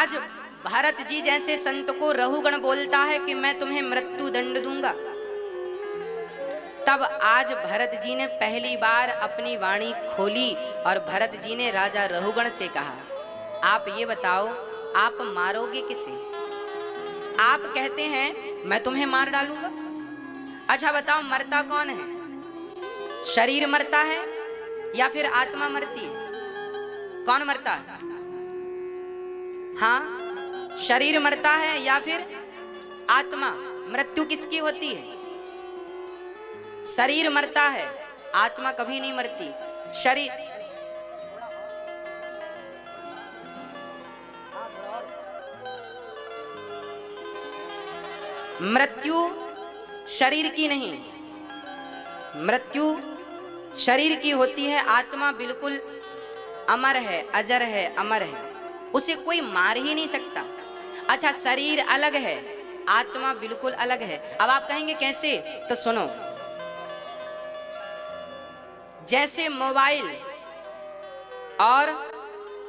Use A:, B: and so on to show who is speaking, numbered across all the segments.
A: आज भरत जी जैसे संत को रहुगण बोलता है कि मैं तुम्हें मृत्यु दंड दूंगा, तब आज भरत जी ने पहली बार अपनी वाणी खोली और भरत जी ने राजा रहुगण से कहा, आप ये बताओ आप मारोगे किसे? आप कहते हैं मैं तुम्हें मार डालूंगा। अच्छा बताओ मरता कौन है? शरीर मरता है या फिर आत्मा मरती है? कौन मरता है? हाँ, शरीर मरता है या फिर आत्मा? मृत्यु किसकी होती है? शरीर मरता है, आत्मा कभी नहीं मरती। शरीर मृत्यु शरीर की नहीं, मृत्यु शरीर की होती है। आत्मा बिल्कुल अमर है, अजर है, अमर है, उसे कोई मार ही नहीं सकता। अच्छा शरीर अलग है, आत्मा बिल्कुल अलग है। अब आप कहेंगे कैसे? तो सुनो, जैसे मोबाइल और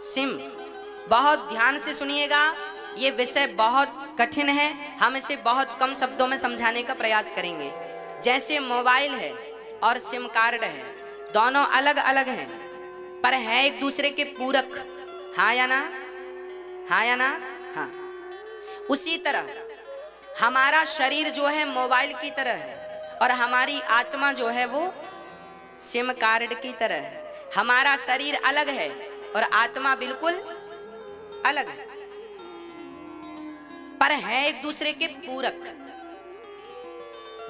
A: सिम, बहुत ध्यान से सुनिएगा, ये विषय बहुत कठिन है, हम इसे बहुत कम शब्दों में समझाने का प्रयास करेंगे। जैसे मोबाइल है और सिम कार्ड है, दोनों अलग अलग हैं पर है एक दूसरे के पूरक। हाँ या ना? हाँ या ना? हाँ। उसी तरह हमारा शरीर जो है मोबाइल की तरह है और हमारी आत्मा जो है वो सिम कार्ड की तरह है। हमारा शरीर अलग है और आत्मा बिल्कुल अलग है पर है एक दूसरे के पूरक।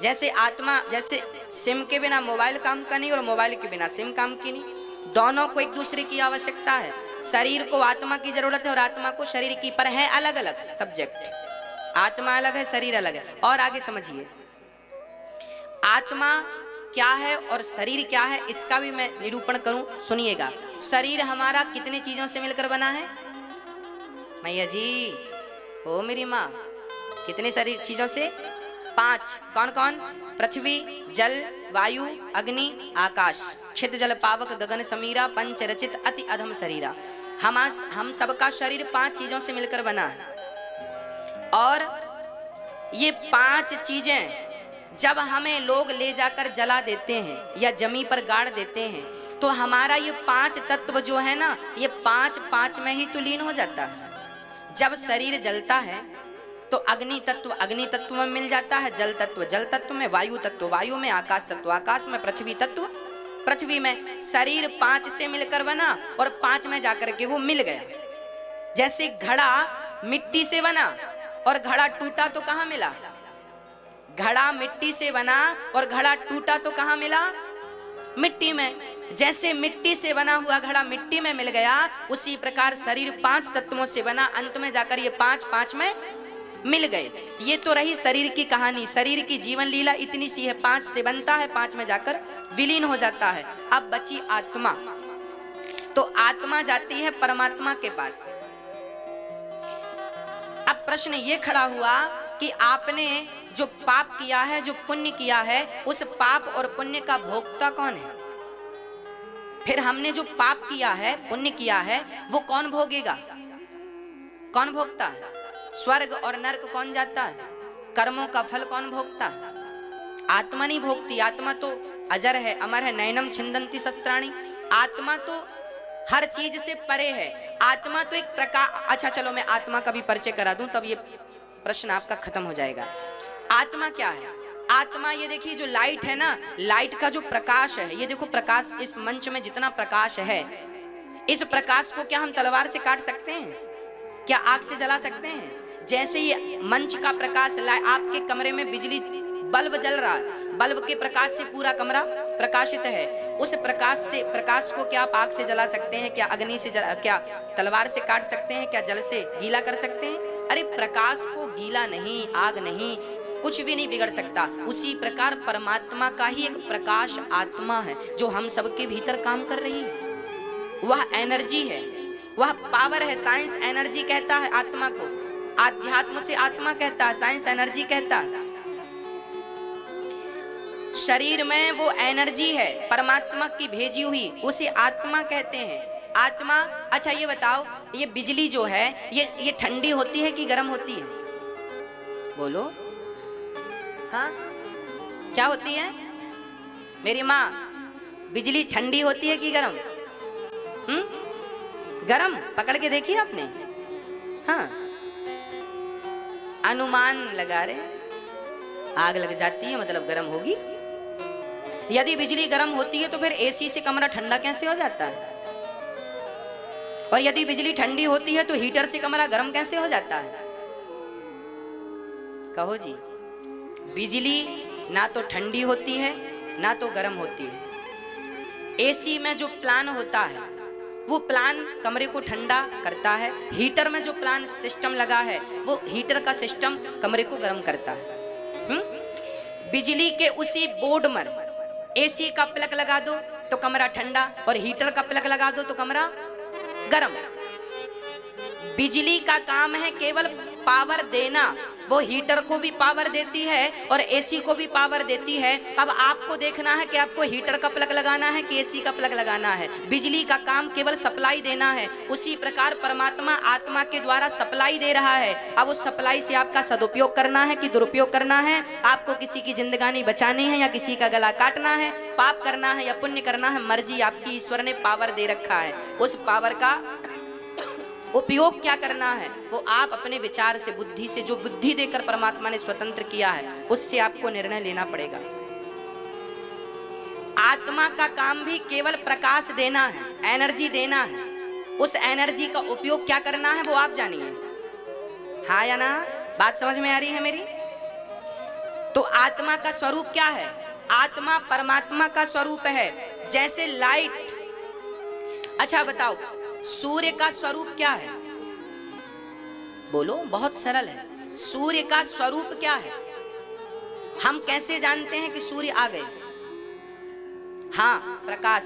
A: जैसे आत्मा, जैसे सिम के बिना मोबाइल काम का नहीं और मोबाइल के बिना सिम काम की नहीं, दोनों को एक दूसरे की आवश्यकता है। शरीर को आत्मा की जरूरत है और आत्मा को शरीर की, पर है अलग अलग सब्जेक्ट। आत्मा अलग है, शरीर अलग है। और आगे समझिए, आत्मा क्या है और शरीर क्या है, इसका भी मैं निरूपण करूं, सुनिएगा। शरीर हमारा कितने चीजों से मिलकर बना है? मैया जी, ओ मेरी माँ, कितने सारी चीजों से? 5। कौन कौन? पृथ्वी, जल, वायु, अग्नि, आकाश। छिद जल पावक गगन समीरा, पंच रचित अति अधम शरीरा। हम सबका शरीर 5 चीजों से मिलकर बना है और ये 5 चीजें जब हमें लोग ले जाकर जला देते हैं या जमी पर गाड़ देते हैं तो हमारा ये 5 तत्व जो है ना, ये 5 में ही तो लीन हो जाता है। जब शरीर जलता है तो अग्नि तत्व में मिल जाता है, जल तत्व में, वायु तत्व वायु में, आकाश तत्व आकाश में, पृथ्वी तत्व पृथ्वी में। शरीर 5 से मिलकर बना और 5 में जाकर के वो मिल गया। जैसे घड़ा मिट्टी से बना और घड़ा टूटा तो कहाँ मिला? घड़ा मिट्टी से बना और घड़ा टूटा तो कहाँ मिला? मिट्टी में। जैसे मिट्टी से बना हुआ घड़ा मिट्टी में मिल गया, उसी प्रकार शरीर 5 तत्वों से बना, अंत में जाकर ये 5 में मिल गए। ये तो रही शरीर की कहानी। शरीर की जीवन लीला इतनी सी है, 5 से बनता है, 5 में जाकर विलीन हो जाता है। अब बची आत्मा, तो आत्मा जाती है परमात्मा के पास। अब प्रश्न ये खड़ा हुआ कि आपने जो पाप किया है, जो पुण्य किया है, उस पाप और पुण्य का भोक्ता कौन है? फिर हमने जो पाप किया है, पुण्य किया है, वो कौन भोगेगा? कौन भोगता है? स्वर्ग और नरक कौन जाता है? कर्मों का फल कौन भोगता है? आत्मा नहीं भोगती। आत्मा तो अजर है, अमर है। नैनम छिंदंती शस्त्राणि। आत्मा तो हर चीज से परे है। आत्मा तो एक प्रकार। अच्छा चलो मैं आत्मा का भी परिचय करा दूं, तब ये प्रश्न आपका खत्म हो जाएगा। आत्मा क्या है? आत्मा, ये देखिए जो लाइट है ना, लाइट का जो प्रकाश है, ये देखो प्रकाश, इस मंच में जितना प्रकाश है, इस प्रकाश को क्या हम तलवार से काट सकते हैं? क्या आग से जला सकते हैं? जैसे ये मंच का प्रकाश, आपके कमरे में बिजली बल्ब जल रहा है, बल्ब के प्रकाश से पूरा कमरा प्रकाशित है। उस प्रकाश को क्या आप आग से जला सकते हैं? क्या अग्नि से क्या तलवार से काट सकते हैं? क्या जल से गीला कर सकते हैं? अरे प्रकाश को गीला नहीं, आग नहीं, कुछ भी नहीं बिगड़ सकता। उसी प्रकार परमात्मा का ही एक प्रकाश आत्मा है जो हम सबके भीतर काम कर रही है। वह एनर्जी है, वह पावर है। साइंस एनर्जी कहता है आत्मा को, आध्यात्म से आत्मा कहता है, साइंस एनर्जी कहता है। शरीर में वो एनर्जी है परमात्मा की भेजी हुई, उसे आत्मा कहते हैं। आत्मा। अच्छा ये बताओ, ये बिजली जो है ये ठंडी होती है कि गर्म होती है? बोलो। हाँ, क्या होती है मेरी माँ? बिजली ठंडी होती है कि गर्म? गर्म। पकड़ के देखिए आपने? हाँ, अनुमान लगा रहे, आग लग जाती है मतलब गर्म होगी। यदि बिजली गर्म होती है तो फिर एसी से कमरा ठंडा कैसे हो जाता है? और यदि बिजली ठंडी होती है तो हीटर से कमरा गर्म कैसे हो जाता है? कहो जी। बिजली ना तो ठंडी होती है ना तो गर्म होती है। एसी में जो प्लान होता है वो प्लान कमरे को ठंडा करता है। हीटर में जो प्लान सिस्टम लगा है वो हीटर का सिस्टम कमरे को गर्म करता है। बिजली के उसी बोर्ड में एसी का प्लग लगा दो तो कमरा ठंडा, और हीटर का प्लग लगा दो तो कमरा गर्म। बिजली का काम है केवल पावर देना। वो हीटर को भी पावर देती है और एसी को भी पावर देती है। अब आपको देखना है कि आपको हीटर का प्लग लगाना है कि एसी का प्लग लगाना है। बिजली का काम केवल सप्लाई देना है। उसी प्रकार परमात्मा आत्मा के द्वारा सप्लाई दे रहा है। अब उस सप्लाई से आपका सदुपयोग करना है कि दुरुपयोग करना है? आपको किसी की जिंदगानी बचानी है या किसी का गला काटना है? पाप करना है या पुण्य करना है? मर्जी आपकी। ईश्वर ने पावर दे रखा है, उस पावर का उपयोग क्या करना है वो आप अपने विचार से, बुद्धि से, जो बुद्धि देकर परमात्मा ने स्वतंत्र किया है उससे आपको निर्णय लेना पड़ेगा। आत्मा का काम भी केवल प्रकाश देना है, एनर्जी देना है। उस एनर्जी का उपयोग क्या करना है वो आप जानिए। हाँ या ना? बात समझ में आ रही है मेरी? तो आत्मा का स्वरूप क्या है? आत्मा परमात्मा का स्वरूप है, जैसे लाइट। अच्छा बताओ, सूर्य का स्वरूप क्या है? बोलो। बहुत सरल है। सूर्य का स्वरूप क्या है? हम कैसे जानते हैं कि सूर्य आ गए? हाँ, प्रकाश।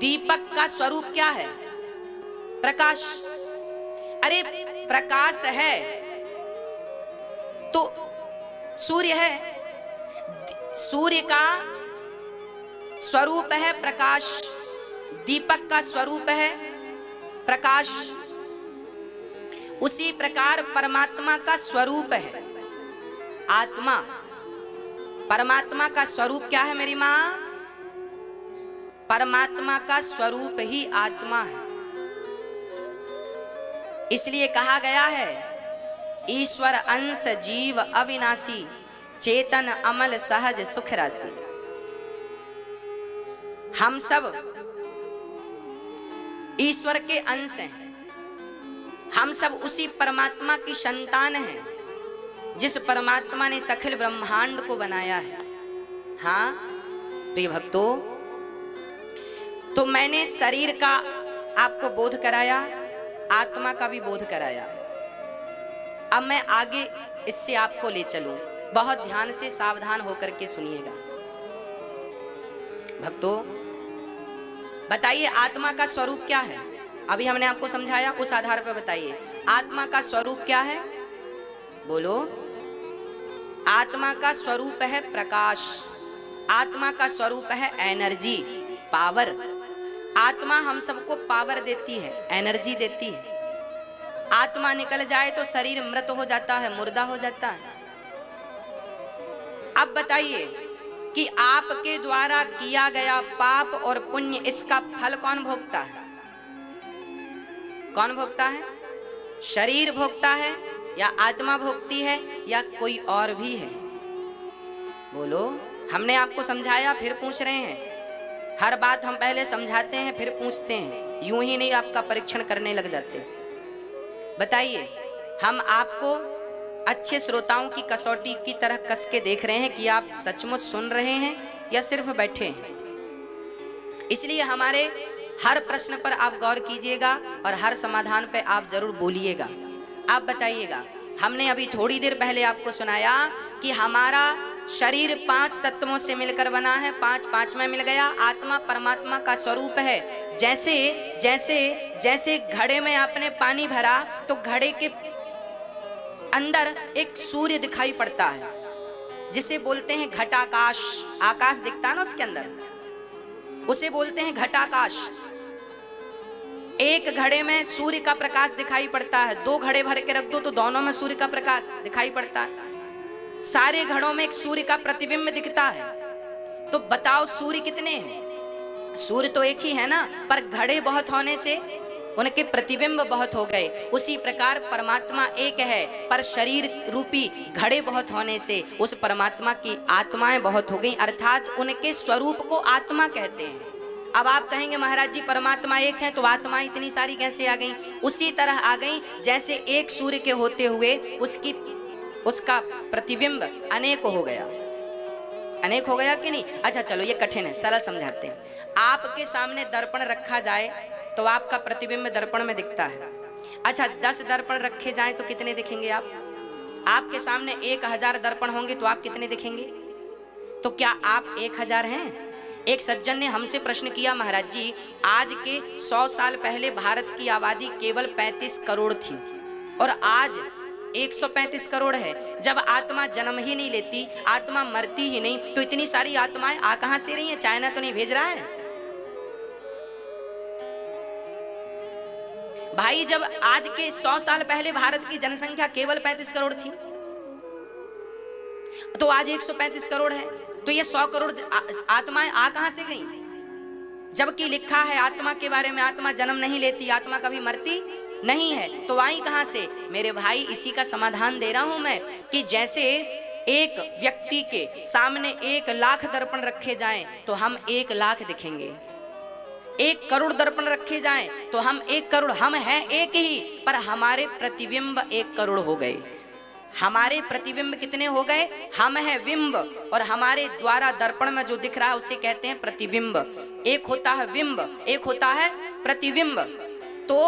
A: दीपक का स्वरूप क्या है? प्रकाश। अरे प्रकाश है तो सूर्य है। सूर्य का स्वरूप है प्रकाश, दीपक का स्वरूप है प्रकाश। उसी प्रकार परमात्मा का स्वरूप है आत्मा। परमात्मा का स्वरूप क्या है मेरी माँ? परमात्मा का स्वरूप ही आत्मा है। इसलिए कहा गया है, ईश्वर अंश जीव अविनाशी, चेतन अमल सहज सुख राशि। हम सब ईश्वर के अंश हैं। हम सब उसी परमात्मा की संतान हैं जिस परमात्मा ने सखल ब्रह्मांड को बनाया है। हाँ प्रिय भक्तों, तो मैंने शरीर का आपको बोध कराया, आत्मा का भी बोध कराया। अब मैं आगे इससे आपको ले चलूं। बहुत ध्यान से सावधान होकर के सुनिएगा भक्तों। बताइए आत्मा का स्वरूप क्या है? अभी हमने आपको समझाया, उस आधार पर बताइए आत्मा का स्वरूप क्या है? बोलो। आत्मा का स्वरूप है प्रकाश। आत्मा का स्वरूप है एनर्जी, पावर। आत्मा हम सबको पावर देती है, एनर्जी देती है। आत्मा निकल जाए तो शरीर मृत हो जाता है, मुर्दा हो जाता है। अब बताइए कि आपके द्वारा किया गया पाप और पुण्य, इसका फल कौन भोगता है? कौन भोगता है? शरीर भोगता है या आत्मा भोगती है या कोई और भी है? बोलो। हमने आपको समझाया फिर पूछ रहे हैं। हर बात हम पहले समझाते हैं फिर पूछते हैं, यूं ही नहीं आपका परीक्षण करने लग जाते। बताइए, हम आपको अच्छे श्रोताओं की कसौटी की तरह कस के देख रहे हैं कि आप सचमुच सुन रहे हैं या सिर्फ बैठे हैं। इसलिए हमारे हर प्रश्न पर आप गौर कीजिएगा और हर समाधान पे आप जरूर बोलिएगा। आप बताइएगा, हमने अभी थोड़ी देर पहले आपको सुनाया कि हमारा शरीर 5 तत्वों से मिलकर बना है, 5 में मिल गया। आत्मा परमात्मा का स्वरूप है। जैसे जैसे जैसे घड़े में आपने पानी भरा तो घड़े के अंदर एक सूर्य दिखाई पड़ता है, जिसे बोलते हैं घटाकाश। आकाश दिखता है ना उसके अंदर, उसे बोलते हैं घटाकाश। एक घड़े में सूर्य का प्रकाश दिखाई पड़ता है, 2 घड़े भर के रख दो तो दोनों में सूर्य का प्रकाश दिखाई पड़ता है। सारे घड़ों में एक सूर्य का प्रतिबिंब दिखता है। तो बताओ सूर्य कितने हैं? सूर्य तो एक ही है ना, पर घड़े बहुत होने से उनके प्रतिबिंब बहुत हो गए। उसी प्रकार परमात्मा एक है, पर शरीर रूपी घड़े बहुत होने से उस परमात्मा की आत्माएं बहुत हो गई, अर्थात उनके स्वरूप को आत्मा कहते हैं। अब आप कहेंगे महाराज जी परमात्मा एक है तो आत्मा इतनी सारी कैसे आ गई? उसी तरह आ गई जैसे एक सूर्य के होते हुए उसका प्रतिबिंब अनेक हो गया। अनेक हो गया कि नहीं? अच्छा चलो ये कठिन है, सरल समझाते हैं। आपके सामने दर्पण रखा जाए तो आपका प्रतिबिंब दर्पण में दिखता है। अच्छा 10 दर्पण रखे जाएं तो कितने दिखेंगे आप? आपके सामने 1000 दर्पण होंगे तो आप कितने दिखेंगे? तो क्या आप 1000 हैं? एक सज्जन ने हमसे प्रश्न किया, महाराज जी आज के 100 साल पहले भारत की आबादी केवल 35 करोड़ थी और आज 135 करोड़ है। जब आत्मा जन्म ही नहीं लेती, आत्मा मरती ही नहीं, तो इतनी सारी आत्माएं आ कहां से रही हैं? चाइना तो नहीं भेज रहा है भाई। जब आज के 100 साल पहले भारत की जनसंख्या केवल 35 करोड़ थी तो आज 135 करोड़ है, तो ये 100 करोड़ आत्माएं आ कहां से गई? जबकि लिखा है आत्मा के बारे में, आत्मा जन्म नहीं लेती, आत्मा कभी मरती नहीं है, तो आई कहां से? मेरे भाई इसी का समाधान दे रहा हूं मैं कि जैसे एक व्यक्ति के सामने 1 लाख दर्पण रखे जाएं तो हम 1 लाख दिखेंगे। 1 करोड़ दर्पण रखे जाएं तो हम 1 करोड़, हम हैं एक ही, पर हमारे प्रतिबिंब 1 करोड़ हो गए। हमारे प्रतिबिंब कितने हो गए? हम हैं बिंब, और हमारे द्वारा दर्पण में जो दिख रहा है उसे कहते हैं प्रतिबिंब। एक होता है बिंब, एक होता है प्रतिबिंब। तो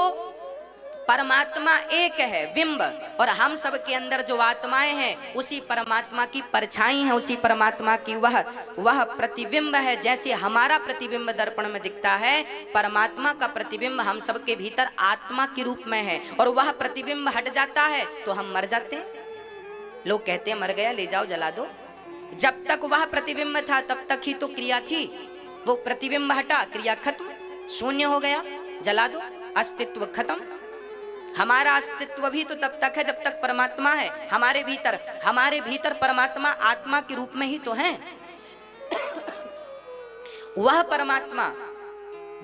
A: परमात्मा एक है बिंब, और हम सब के अंदर जो आत्माएं हैं उसी परमात्मा की परछाई है, उसी परमात्मा की वह प्रतिबिंब है। जैसे हमारा प्रतिबिंब दर्पण में दिखता है, परमात्मा का प्रतिबिंब हम सब के भीतर आत्मा के रूप में है, और वह प्रतिबिंब हट जाता है तो हम मर जाते हैं। लोग कहते हैं मर गया ले जाओ जला दो। जब तक वह प्रतिबिंब था तब तक ही तो क्रिया थी, वो प्रतिबिंब हटा क्रिया खत्म, शून्य हो गया, जला दो, अस्तित्व खत्म। हमारा अस्तित्व भी तो तब तक है जब तक परमात्मा है हमारे भीतर। हमारे भीतर परमात्मा आत्मा के रूप में ही तो है। वह परमात्मा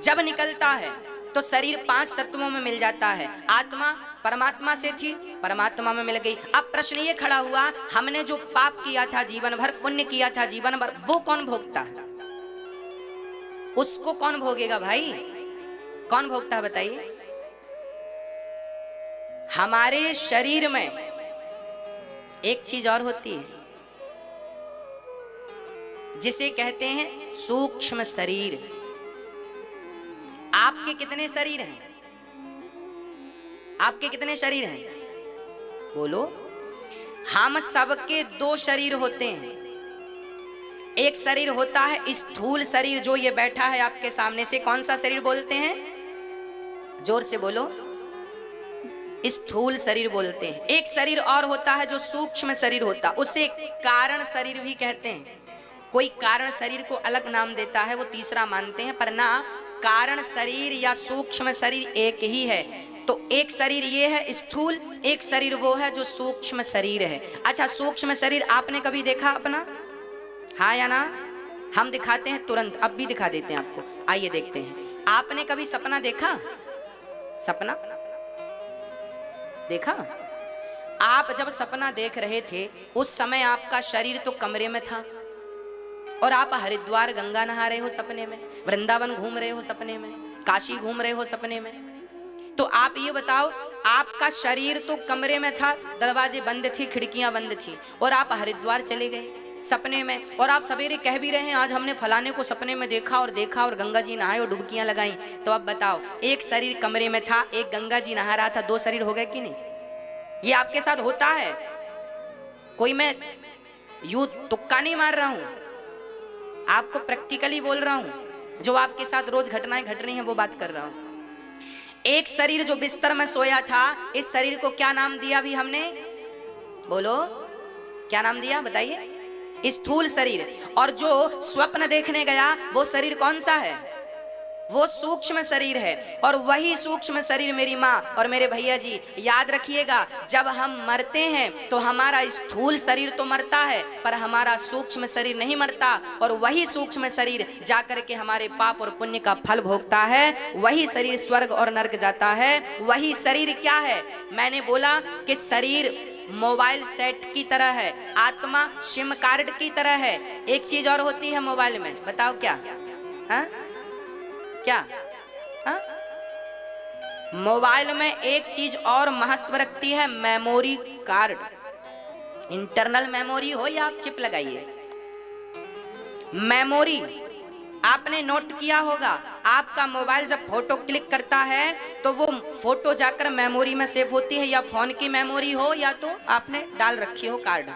A: जब निकलता है तो शरीर 5 तत्वों में मिल जाता है। आत्मा परमात्मा से थी, परमात्मा में मिल गई। अब प्रश्न ये खड़ा हुआ, हमने जो पाप किया था जीवन भर, पुण्य किया था जीवन भर, वो कौन भोगता है? उसको कौन भोगेगा भाई? कौन भोगता है बताइए? हमारे शरीर में एक चीज और होती है जिसे कहते हैं सूक्ष्म शरीर। आपके कितने शरीर हैं? आपके कितने शरीर हैं? बोलो। हम सबके 2 शरीर होते हैं। एक शरीर होता है स्थूल शरीर, जो ये बैठा है आपके सामने से, कौन सा शरीर बोलते हैं? जोर से बोलो। स्थूल शरीर बोलते हैं। एक शरीर और होता है जो सूक्ष्म शरीर होता, उसे कारण शरीर भी कहते हैं। कोई कारण शरीर को अलग नाम देता है, वो तीसरा मानते हैं, पर ना कारण शरीर या सूक्ष्म शरीर एक ही है। तो एक शरीर ये है स्थूल, एक शरीर वो है जो सूक्ष्म शरीर है। अच्छा सूक्ष्म शरीर आपने कभी देखा अपना? हाँ या ना? हम दिखाते हैं तुरंत, अब भी दिखा देते हैं आपको। आइए देखते हैं। आपने कभी सपना देखा? सपना देखा? आप जब सपना देख रहे थे उस समय आपका शरीर तो कमरे में था, और आप हरिद्वार गंगा नहा रहे हो सपने में, वृंदावन घूम रहे हो सपने में, काशी घूम रहे हो सपने में। तो आप ये बताओ, आपका शरीर तो कमरे में था, दरवाजे बंद थे, खिड़कियां बंद थी, और आप हरिद्वार चले गए सपने में, और आप सवेरे कह भी रहे हैं आज हमने फलाने को सपने में देखा और गंगा जी नहाए और डुबकियां लगाई। तो अब बताओ, एक शरीर कमरे में था, एक गंगा जी नहा रहा था, 2 शरीर हो गए कि नहीं? ये आपके साथ होता है। कोई मैं यूं तुक्का नहीं मार रहा हूं, आपको प्रैक्टिकली बोल रहा हूं। जो आपके साथ रोज घटनाएं घट रही हैं वो बात कर रहा हूं। एक शरीर जो बिस्तर में सोया था, इस शरीर को क्या नाम दिया भी हमने? बोलो, क्या नाम दिया बताइए? स्थूल शरीर। और जो स्वप्न देखने गया वो शरीर कौन सा है? वो सूक्ष्म शरीर है। और वही सूक्ष्म शरीर मेरी माँ और मेरे भैया जी याद रखिएगा, जब हम मरते हैं तो हमारा स्थूल शरीर तो मरता है पर हमारा सूक्ष्म शरीर नहीं मरता। और वही सूक्ष्म शरीर जाकर के हमारे पाप और पुण्य का फल भोगता है। वही शरीर स्वर्ग और नरक जाता है। वही शरीर क्या है? मैंने बोला कि शरीर मोबाइल सेट की तरह है, आत्मा सिम कार्ड की तरह है। एक चीज और होती है मोबाइल में, बताओ क्या? हाँ क्या? हाँ? मोबाइल में एक चीज और महत्व रखती है, मेमोरी कार्ड। इंटरनल मेमोरी हो या आप चिप लगाइए, मेमोरी। आपने नोट किया होगा, आपका मोबाइल जब फोटो क्लिक करता है तो वो फोटो जाकर मेमोरी में सेव होती है, या फोन की मेमोरी हो या तो आपने डाल रखी हो कार्ड,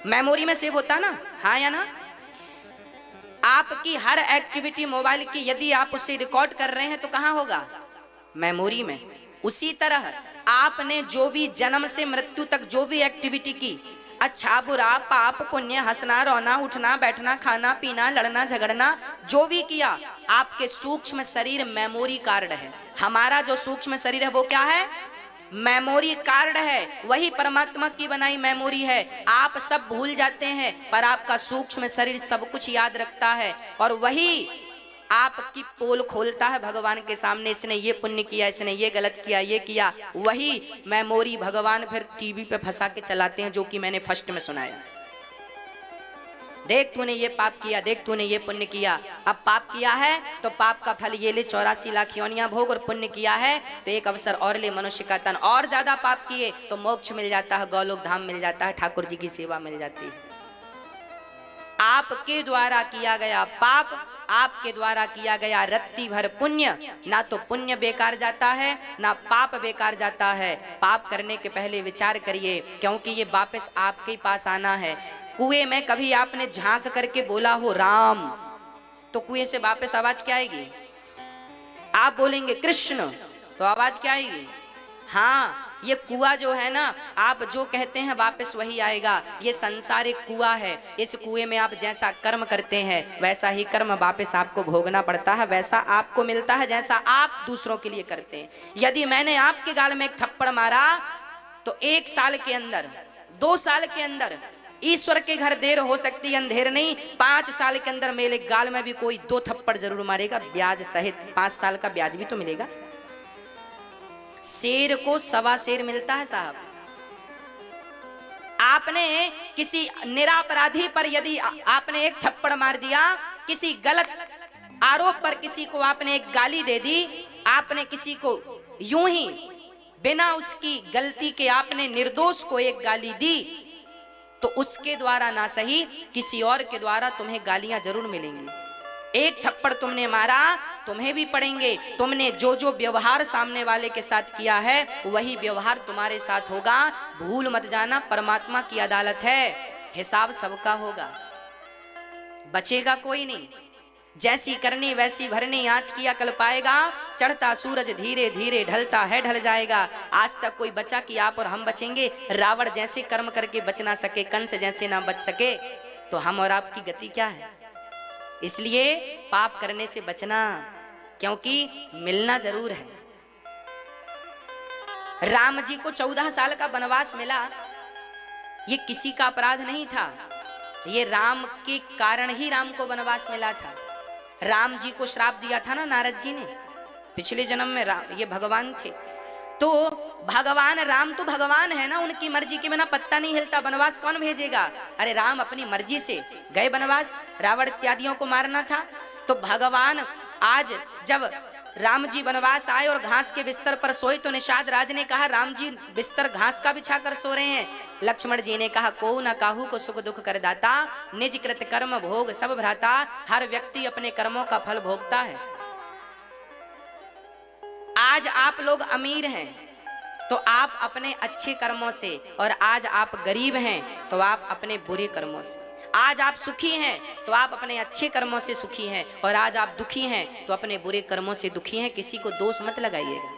A: मेमोरी में सेव होता ना, हाँ या ना? आपकी हर एक्टिविटी मोबाइल की यदि आप उसे रिकॉर्ड कर रहे हैं तो कहाँ होगा? मेमोरी में। उसी तरह आपने जो भी जन्म से मृत्यु तक जो भी एक्टिविटी की, अच्छा बुरा पाप पुण्य, हंसना रोना, उठना बैठना, खाना पीना, लड़ना झगड़ना, जो भी किया, आपके सूक्ष्म शरीर मेमोरी कार्ड है। हमारा जो सूक्ष्म शरीर है वो क्या है? मेमोरी कार्ड है। वही परमात्मा की बनाई मेमोरी है। आप सब भूल जाते हैं पर आपका सूक्ष्म शरीर सब कुछ याद रखता है। और वही आपकी पोल खोलता है भगवान के सामने, इसने ये पुण्य किया, इसने ये गलत किया, ये किया। वही मेमोरी भगवान फिर टीवी पे फंसा के चलाते हैं, जो कि मैंने फर्स्ट में सुनाया। देख तूने ये पाप किया, देख तूने ये पुण्य किया। अब पाप किया है तो पाप का फल ये ले 84 लाख योनियां भोग, और पुण्य किया है तो एक अवसर और ले मनुष्य का तन। और ज्यादा पाप किए तो मोक्ष मिल जाता है, गौलोक धाम मिल जाता है, ठाकुर जी की सेवा मिल जाती है। आपके द्वारा किया गया पाप, आपके द्वारा किया गया रत्ती भर पुण्य, ना तो पुण्य बेकार जाता है ना पाप बेकार जाता है। पाप करने के पहले विचार करिए, क्योंकि ये वापस आपके पास आना है। कुएं में कभी आपने झांक करके बोला हो राम, तो कुएं से वापस आवाज क्या आएगी? आप बोलेंगे कृष्ण, तो आवाज क्या आएगी? हाँ, ये कुआं जो है ना, आप जो कहते हैं वापस वही आएगा। ये संसार एक कुआं है। इस कुएं में आप जैसा कर्म करते हैं वैसा ही कर्म वापस आपको भोगना पड़ता है, वैसा आपको मिलता है जैसा आप दूसरों के लिए करते हैं। यदि मैंने आपके गाल में एक थप्पड़ मारा तो 1 साल के अंदर, 2 साल के अंदर, ईश्वर के घर देर हो सकती है, अंधेर नहीं, 5 साल के अंदर मेरे गाल में भी कोई 2 थप्पड़ जरूर मारेगा, ब्याज सहित। 5 साल का ब्याज भी तो मिलेगा। शेर को 1.25 शेर मिलता है साहब। आपने किसी निरापराधी पर यदि आपने एक थप्पड़ मार दिया, किसी गलत आरोप पर किसी को आपने एक गाली दे दी, आपने किसी को यूं ही बिना उसकी गलती के आपने निर्दोष को एक गाली दी, तो उसके द्वारा ना सही किसी और के द्वारा तुम्हें गालियां जरूर मिलेंगी। एक थप्पड़ तुमने मारा, तुम्हें भी पड़ेंगे। तुमने जो जो व्यवहार सामने वाले के साथ किया है वही व्यवहार तुम्हारे साथ होगा। भूल मत जाना, परमात्मा की अदालत है, हिसाब सबका होगा, बचेगा कोई नहीं। जैसी करनी वैसी भरनी, आज किया कल पाएगा। चढ़ता सूरज धीरे धीरे ढलता है ढल जाएगा। आज तक कोई बचा कि आप और हम बचेंगे? रावण जैसे कर्म करके बच ना सके, कंस जैसे ना बच सके, तो हम और आपकी गति क्या है? इसलिए पाप करने से बचना, क्योंकि मिलना जरूर है। राम जी को 14 साल का वनवास मिला, ये किसी का अपराध नहीं था, ये राम के कारण ही राम को वनवास मिला था। राम जी को श्राप दिया था ना नारद जी ने, पिछले जन्म में राम ये भगवान थे। तो भगवान राम तो भगवान है ना, उनकी मर्जी के बिना पत्ता नहीं हिलता। वनवास कौन भेजेगा? अरे राम अपनी मर्जी से गए वनवास, रावण इत्यादियों को मारना था। तो भगवान आज जब राम जी वनवास आए और घास के बिस्तर पर सोए, तो निषाद राज ने कहा राम जी बिस्तर घास का बिछा कर सो रहे हैं। लक्ष्मण जी ने कहा को न काहू को सुख दुख कर दाता, निज कृत कर्म भोग सब भ्राता। हर व्यक्ति अपने कर्मों का फल भोगता है। आज आप लोग अमीर हैं तो आप अपने अच्छे कर्मों से, और आज आप गरीब हैं तो आप अपने बुरे कर्मों से। आज आप सुखी हैं तो आप अपने अच्छे कर्मों से सुखी हैं, और आज आप दुखी हैं तो अपने बुरे कर्मों से दुखी हैं। किसी को दोष मत लगाइएगा।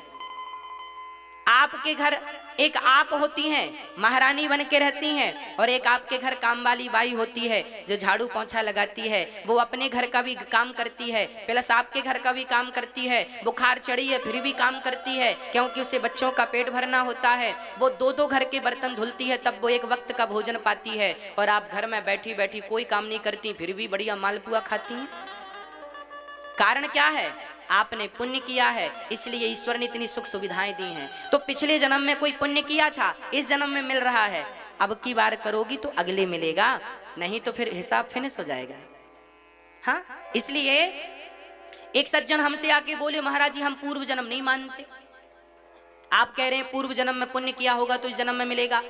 A: आप आपके घर एक आप होती हैं, महारानी बन के रहती हैं, और एक आपके घर काम वाली बाई होती है जो झाड़ू पोंछा लगाती है। वो अपने घर का भी काम करती है प्लस आपके घर का भी काम करती है। बुखार चढ़ी है फिर भी काम करती है, क्योंकि उसे बच्चों का पेट भरना होता है। वो दो दो घर के बर्तन धुलती है, तब वो एक वक्त का भोजन पाती है। और आप घर में बैठी बैठी कोई काम नहीं करती, फिर भी बढ़िया मालपुआ खाती हैं। कारण क्या है? आपने पुण्य किया है, इसलिए ईश्वर ने इतनी सुख सुविधाएं दी हैं। तो पिछले जन्म में कोई पुण्य किया था, इस जन्म में मिल रहा है। अब की बार करोगी तो अगले मिलेगा, नहीं तो फिर हिसाब फिनिश हो जाएगा। हाँ, इसलिए एक सज्जन हमसे आके बोले, महाराज जी हम पूर्व जन्म नहीं मानते। आप कह रहे हैं पूर्व जन्म में पुण्य किया होगा तो इस जन्म में मिलेगा।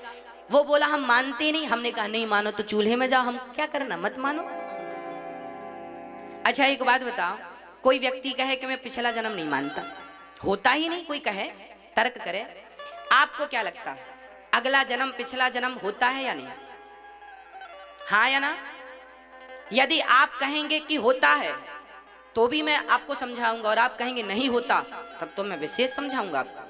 A: वो बोला हम मानते नहीं। हमने कहा नहीं मानो तो चूल्हे में जाओ, हम क्या करना, मत मानो। अच्छा एक बात बताओ, कोई व्यक्ति कहे कि मैं पिछला जन्म नहीं मानता, होता ही नहीं, कोई कहे, तर्क करे, आपको क्या लगता है अगला जन्म पिछला जन्म होता है या नहीं? हाँ या ना? यदि आप कहेंगे कि होता है तो भी मैं आपको समझाऊंगा, और आप कहेंगे नहीं होता तब तो मैं विशेष समझाऊंगा आपको।